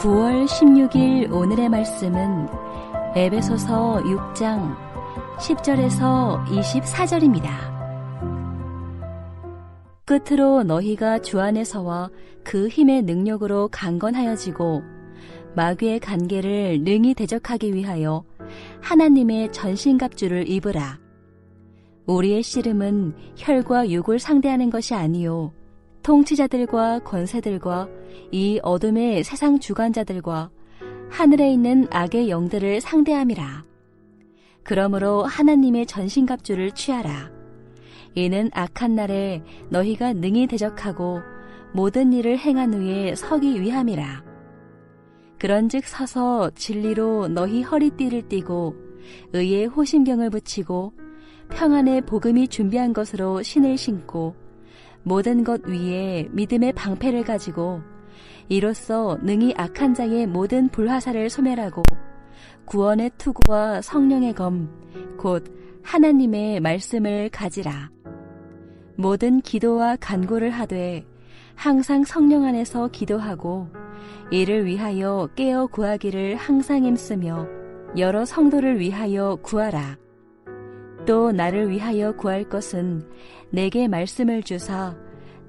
9월 16일 오늘의 말씀은 에베소서 6장 10절에서 24절입니다. 끝으로 너희가 주 안에서와 그 힘의 능력으로 강건하여지고 마귀의 간계를 능히 대적하기 위하여 하나님의 전신갑주를 입으라. 우리의 씨름은 혈과 육을 상대하는 것이 아니요 통치자들과 권세들과 이 어둠의 세상 주관자들과 하늘에 있는 악의 영들을 상대함이라. 그러므로 하나님의 전신갑주를 취하라. 이는 악한 날에 너희가 능히 대적하고 모든 일을 행한 후에 서기 위함이라. 그런즉 서서 진리로 너희 허리띠를 띠고 의의 호심경을 붙이고 평안의 복음이 준비한 것으로 신을 신고 모든 것 위에 믿음의 방패를 가지고 이로써 능히 악한 자의 모든 불화살을 소멸하고 구원의 투구와 성령의 검 곧 하나님의 말씀을 가지라. 모든 기도와 간구를 하되 항상 성령 안에서 기도하고 이를 위하여 깨어 구하기를 항상 힘쓰며 여러 성도를 위하여 구하라. 또 나를 위하여 구할 것은 내게 말씀을 주사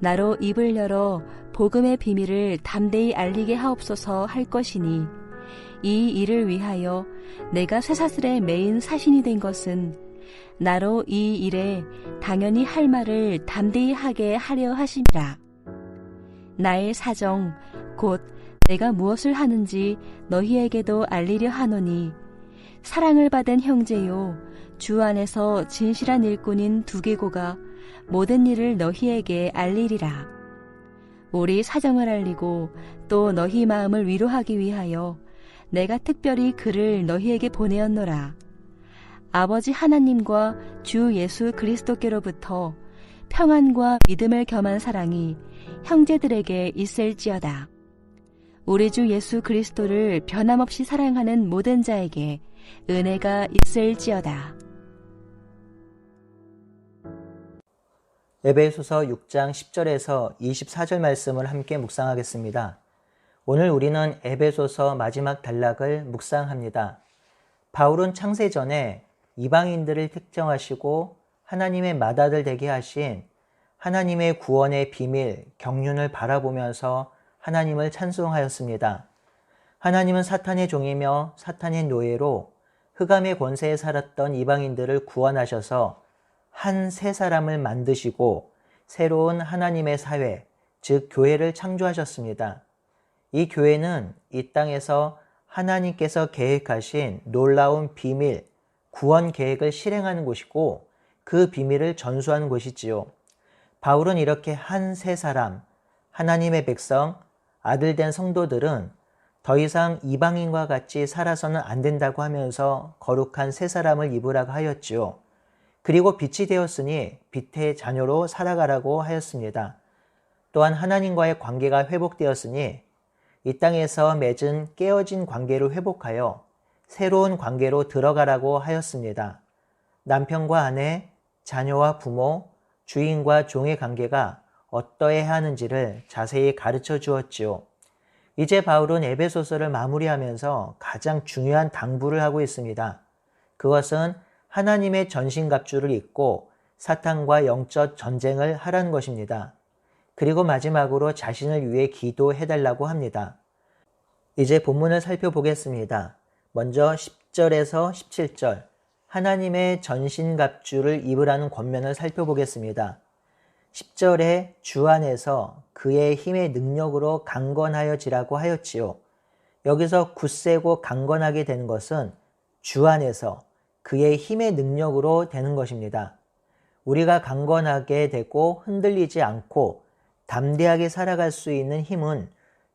나로 입을 열어 복음의 비밀을 담대히 알리게 하옵소서 할 것이니 이 일을 위하여 내가 쇠사슬에 매인 사신이 된 것은 나로 이 일에 당연히 할 말을 담대히 하게 하려 하심이라. 나의 사정 곧 내가 무엇을 하는지 너희에게도 알리려 하노니 사랑을 받은 형제요 주 안에서 진실한 일꾼인 두개고가 모든 일을 너희에게 알리리라. 우리 사정을 알리고 또 너희 마음을 위로하기 위하여 내가 특별히 그를 너희에게 보내었노라. 아버지 하나님과 주 예수 그리스도께로부터 평안과 믿음을 겸한 사랑이 형제들에게 있을지어다. 우리 주 예수 그리스도를 변함없이 사랑하는 모든 자에게 은혜가 있을지어다. 에베소서 6장 10절에서 24절 말씀을 함께 묵상하겠습니다. 오늘 우리는 에베소서 마지막 단락을 묵상합니다. 바울은 창세 전에 이방인들을 특정하시고 하나님의 맏아들 되게 하신 하나님의 구원의 비밀, 경륜을 바라보면서 하나님을 찬송하였습니다. 하나님은 사탄의 종이며 사탄의 노예로 흑암의 권세에 살았던 이방인들을 구원하셔서 한 새 사람을 만드시고 새로운 하나님의 사회, 즉 교회를 창조하셨습니다. 이 교회는 이 땅에서 하나님께서 계획하신 놀라운 비밀, 구원 계획을 실행하는 곳이고 그 비밀을 전수하는 곳이지요. 바울은 이렇게 한 새 사람, 하나님의 백성, 아들된 성도들은 더 이상 이방인과 같이 살아서는 안 된다고 하면서 거룩한 새 사람을 입으라고 하였지요. 그리고 빛이 되었으니 빛의 자녀로 살아가라고 하였습니다. 또한 하나님과의 관계가 회복되었으니 이 땅에서 맺은 깨어진 관계를 회복하여 새로운 관계로 들어가라고 하였습니다. 남편과 아내, 자녀와 부모, 주인과 종의 관계가 어떠해야 하는지를 자세히 가르쳐 주었지요. 이제 바울은 에베소서를 마무리하면서 가장 중요한 당부를 하고 있습니다. 그것은 하나님의 전신갑주를 입고 사탄과 영적 전쟁을 하라는 것입니다. 그리고 마지막으로 자신을 위해 기도해달라고 합니다. 이제 본문을 살펴보겠습니다. 먼저 10절에서 17절 하나님의 전신갑주를 입으라는 권면을 살펴보겠습니다. 10절에 주 안에서 그의 힘의 능력으로 강건하여지라고 하였지요. 여기서 굳세고 강건하게 되는 것은 주 안에서 그의 힘의 능력으로 되는 것입니다. 우리가 강건하게 되고 흔들리지 않고 담대하게 살아갈 수 있는 힘은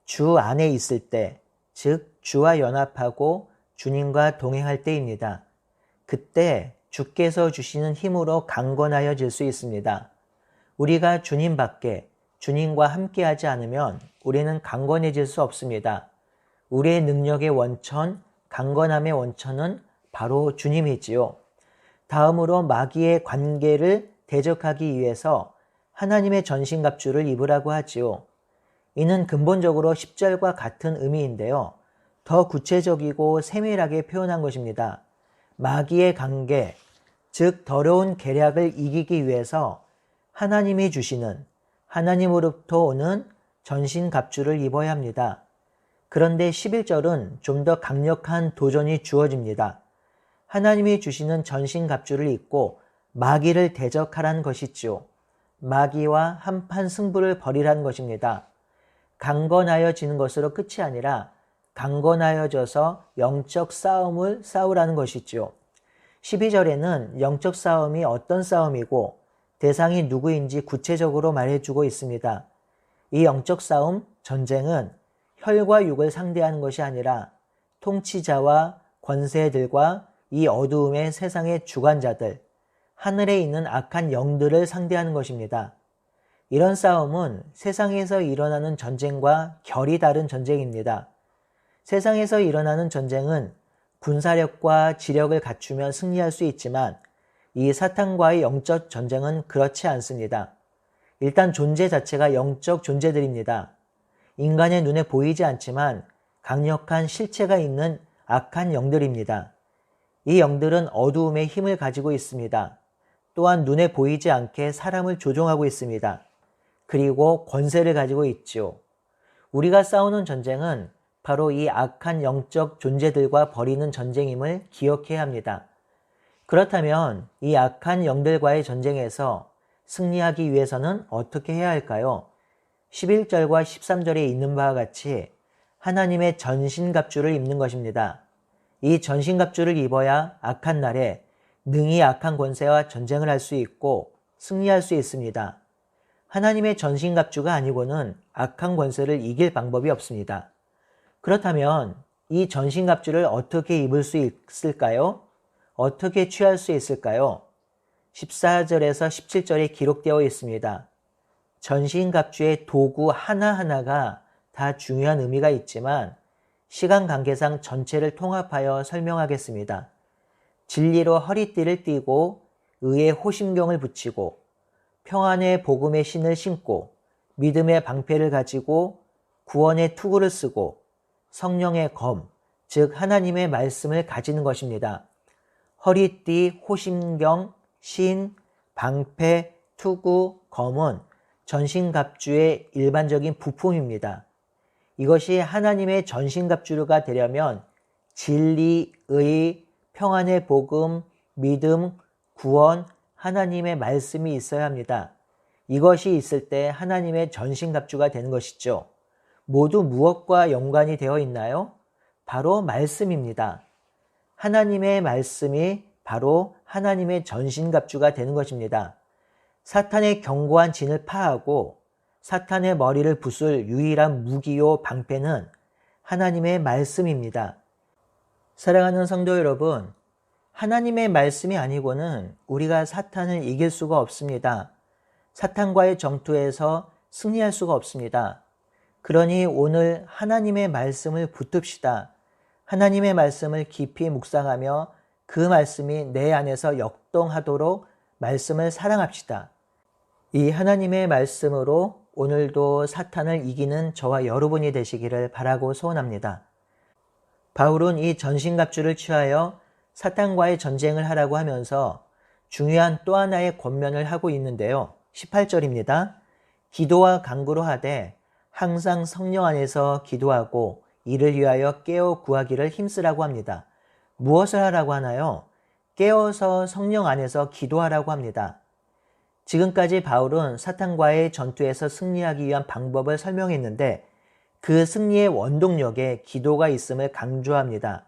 주 안에 있을 때, 즉 주와 연합하고 주님과 동행할 때입니다. 그때 주께서 주시는 힘으로 강건하여질 수 있습니다. 우리가 주님 밖에 주님과 함께하지 않으면 우리는 강건해질 수 없습니다. 우리의 능력의 원천, 강건함의 원천은 바로 주님이지요. 다음으로 마귀의 관계를 대적하기 위해서 하나님의 전신갑주를 입으라고 하지요. 이는 근본적으로 10절과 같은 의미인데요. 더 구체적이고 세밀하게 표현한 것입니다. 마귀의 관계, 즉 더러운 계략을 이기기 위해서 하나님이 주시는, 하나님으로부터 오는 전신갑주를 입어야 합니다. 그런데 11절은 좀 더 강력한 도전이 주어집니다. 하나님이 주시는 전신갑주를 입고 마귀를 대적하라는 것이죠. 마귀와 한판 승부를 벌이라는 것입니다. 강건하여지는 것으로 끝이 아니라 강건하여져서 영적 싸움을 싸우라는 것이죠. 12절에는 영적 싸움이 어떤 싸움이고 대상이 누구인지 구체적으로 말해주고 있습니다. 이 영적 싸움, 전쟁은 혈과 육을 상대하는 것이 아니라 통치자와 권세들과 이 어두움의 세상의 주관자들, 하늘에 있는 악한 영들을 상대하는 것입니다. 이런 싸움은 세상에서 일어나는 전쟁과 결이 다른 전쟁입니다. 세상에서 일어나는 전쟁은 군사력과 지력을 갖추면 승리할 수 있지만 이 사탄과의 영적 전쟁은 그렇지 않습니다. 일단 존재 자체가 영적 존재들입니다. 인간의 눈에 보이지 않지만 강력한 실체가 있는 악한 영들입니다. 이 영들은 어두움의 힘을 가지고 있습니다. 또한 눈에 보이지 않게 사람을 조종하고 있습니다. 그리고 권세를 가지고 있죠. 우리가 싸우는 전쟁은 바로 이 악한 영적 존재들과 벌이는 전쟁임을 기억해야 합니다. 그렇다면 이 악한 영들과의 전쟁에서 승리하기 위해서는 어떻게 해야 할까요? 11절과 13절에 있는 바와 같이 하나님의 전신갑주를 입는 것입니다. 이 전신갑주를 입어야 악한 날에 능히 악한 권세와 전쟁을 할 수 있고 승리할 수 있습니다. 하나님의 전신갑주가 아니고는 악한 권세를 이길 방법이 없습니다. 그렇다면 이 전신갑주를 어떻게 입을 수 있을까요? 어떻게 취할 수 있을까요? 14절에서 17절에 기록되어 있습니다. 전신갑주의 도구 하나하나가 다 중요한 의미가 있지만 시간 관계상 전체를 통합하여 설명하겠습니다. 진리로 허리띠를 띠고 의의 호심경을 붙이고 평안의 복음의 신을 신고 믿음의 방패를 가지고 구원의 투구를 쓰고 성령의 검, 즉 하나님의 말씀을 가지는 것입니다. 허리띠, 호심경, 신, 방패, 투구, 검은 전신갑주의 일반적인 부품입니다. 이것이 하나님의 전신갑주가 되려면 진리, 의, 평안의 복음, 믿음, 구원, 하나님의 말씀이 있어야 합니다. 이것이 있을 때 하나님의 전신갑주가 되는 것이죠. 모두 무엇과 연관이 되어 있나요? 바로 말씀입니다. 하나님의 말씀이 바로 하나님의 전신갑주가 되는 것입니다. 사탄의 견고한 진을 파하고 사탄의 머리를 부술 유일한 무기요 방패는 하나님의 말씀입니다. 사랑하는 성도 여러분, 하나님의 말씀이 아니고는 우리가 사탄을 이길 수가 없습니다. 사탄과의 전투에서 승리할 수가 없습니다. 그러니 오늘 하나님의 말씀을 붙듭시다. 하나님의 말씀을 깊이 묵상하며 그 말씀이 내 안에서 역동하도록 말씀을 사랑합시다. 이 하나님의 말씀으로 오늘도 사탄을 이기는 저와 여러분이 되시기를 바라고 소원합니다. 바울은 이 전신갑주를 취하여 사탄과의 전쟁을 하라고 하면서 중요한 또 하나의 권면을 하고 있는데요. 18절입니다. 기도와 간구로 하되 항상 성령 안에서 기도하고 이를 위하여 깨어 구하기를 힘쓰라고 합니다. 무엇을 하라고 하나요? 깨어서 성령 안에서 기도하라고 합니다. 지금까지 바울은 사탄과의 전투에서 승리하기 위한 방법을 설명했는데 그 승리의 원동력에 기도가 있음을 강조합니다.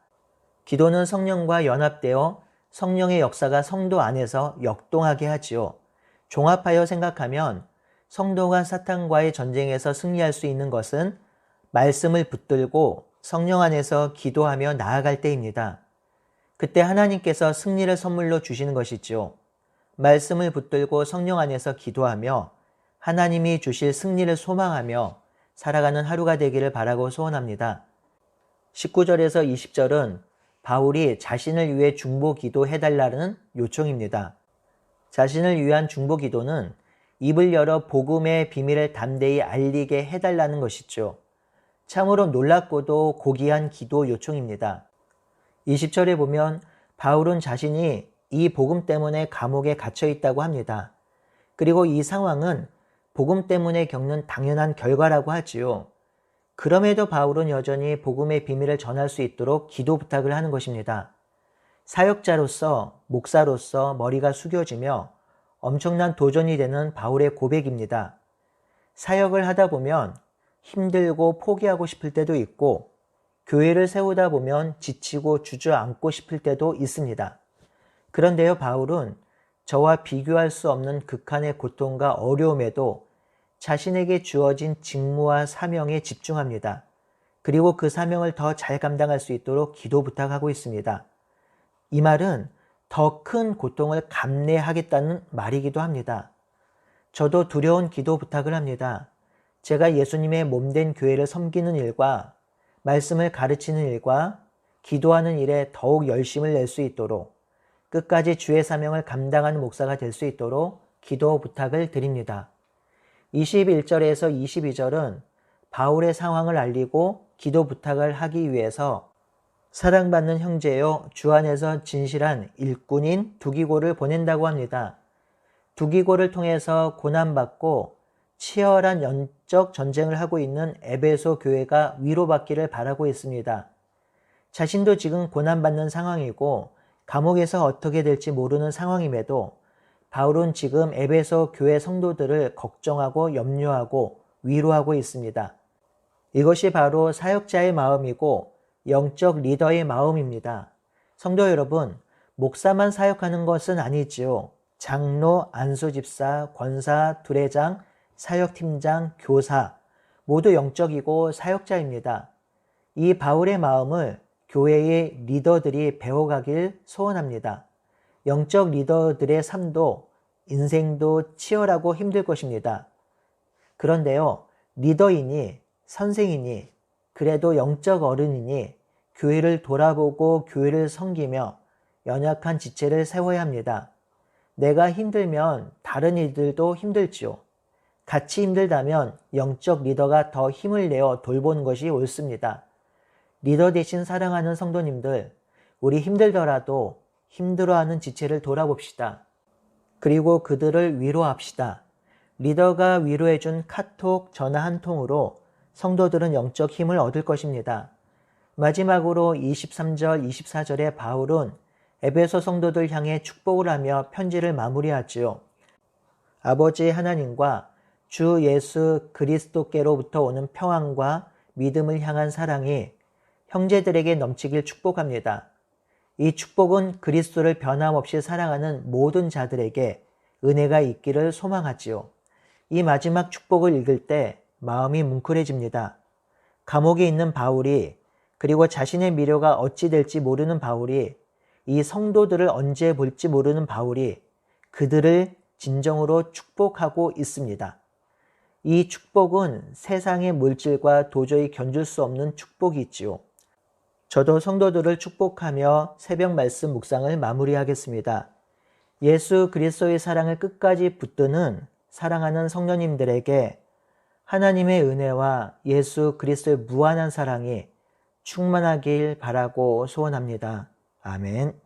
기도는 성령과 연합되어 성령의 역사가 성도 안에서 역동하게 하지요. 종합하여 생각하면 성도가 사탄과의 전쟁에서 승리할 수 있는 것은 말씀을 붙들고 성령 안에서 기도하며 나아갈 때입니다. 그때 하나님께서 승리를 선물로 주시는 것이죠. 말씀을 붙들고 성령 안에서 기도하며 하나님이 주실 승리를 소망하며 살아가는 하루가 되기를 바라고 소원합니다. 19절에서 20절은 바울이 자신을 위해 중보 기도해달라는 요청입니다. 자신을 위한 중보 기도는 입을 열어 복음의 비밀을 담대히 알리게 해달라는 것이죠. 참으로 놀랍고도 고귀한 기도 요청입니다. 20절에 보면 바울은 자신이 이 복음 때문에 감옥에 갇혀 있다고 합니다. 그리고 이 상황은 복음 때문에 겪는 당연한 결과라고 하지요. 그럼에도 바울은 여전히 복음의 비밀을 전할 수 있도록 기도 부탁을 하는 것입니다. 사역자로서, 목사로서 머리가 숙여지며 엄청난 도전이 되는 바울의 고백입니다. 사역을 하다 보면 힘들고 포기하고 싶을 때도 있고, 교회를 세우다 보면 지치고 주저앉고 싶을 때도 있습니다. 그런데요, 바울은 저와 비교할 수 없는 극한의 고통과 어려움에도 자신에게 주어진 직무와 사명에 집중합니다. 그리고 그 사명을 더 잘 감당할 수 있도록 기도 부탁하고 있습니다. 이 말은 더 큰 고통을 감내하겠다는 말이기도 합니다. 저도 두려운 기도 부탁을 합니다. 제가 예수님의 몸된 교회를 섬기는 일과 말씀을 가르치는 일과 기도하는 일에 더욱 열심을 낼 수 있도록 끝까지 주의 사명을 감당하는 목사가 될 수 있도록 기도 부탁을 드립니다. 21절에서 22절은 바울의 상황을 알리고 기도 부탁을 하기 위해서 사랑받는 형제요 주 안에서 진실한 일꾼인 두기고를 보낸다고 합니다. 두기고를 통해서 고난받고 치열한 영적 전쟁을 하고 있는 에베소 교회가 위로받기를 바라고 있습니다. 자신도 지금 고난받는 상황이고 감옥에서 어떻게 될지 모르는 상황임에도 바울은 지금 에베소 교회 성도들을 걱정하고 염려하고 위로하고 있습니다. 이것이 바로 사역자의 마음이고 영적 리더의 마음입니다. 성도 여러분, 목사만 사역하는 것은 아니지요. 장로, 안수집사, 권사, 두례장, 사역팀장, 교사 모두 영적이고 사역자입니다. 이 바울의 마음을 교회의 리더들이 배워가길 소원합니다. 영적 리더들의 삶도 인생도 치열하고 힘들 것입니다. 그런데요, 리더이니 선생이니 그래도 영적 어른이니 교회를 돌아보고 교회를 섬기며 연약한 지체를 세워야 합니다. 내가 힘들면 다른 이들도 힘들지요. 같이 힘들다면 영적 리더가 더 힘을 내어 돌보는 것이 옳습니다. 리더 대신 사랑하는 성도님들, 우리 힘들더라도 힘들어하는 지체를 돌아봅시다. 그리고 그들을 위로합시다. 리더가 위로해준 카톡, 전화 한 통으로 성도들은 영적 힘을 얻을 것입니다. 마지막으로 23절, 24절에 바울은 에베소 성도들 향해 축복을 하며 편지를 마무리하지요. 아버지 하나님과 주 예수 그리스도께로부터 오는 평안과 믿음을 향한 사랑이 형제들에게 넘치길 축복합니다. 이 축복은 그리스도를 변함없이 사랑하는 모든 자들에게 은혜가 있기를 소망하지요. 이 마지막 축복을 읽을 때 마음이 뭉클해집니다. 감옥에 있는 바울이 그리고 자신의 미래가 어찌 될지 모르는 바울이 이 성도들을 언제 볼지 모르는 바울이 그들을 진정으로 축복하고 있습니다. 이 축복은 세상의 물질과 도저히 견줄 수 없는 축복이지요. 저도 성도들을 축복하며 새벽 말씀 묵상을 마무리하겠습니다. 예수 그리스도의 사랑을 끝까지 붙드는 사랑하는 성도님들에게 하나님의 은혜와 예수 그리스도의 무한한 사랑이 충만하길 바라고 소원합니다. 아멘.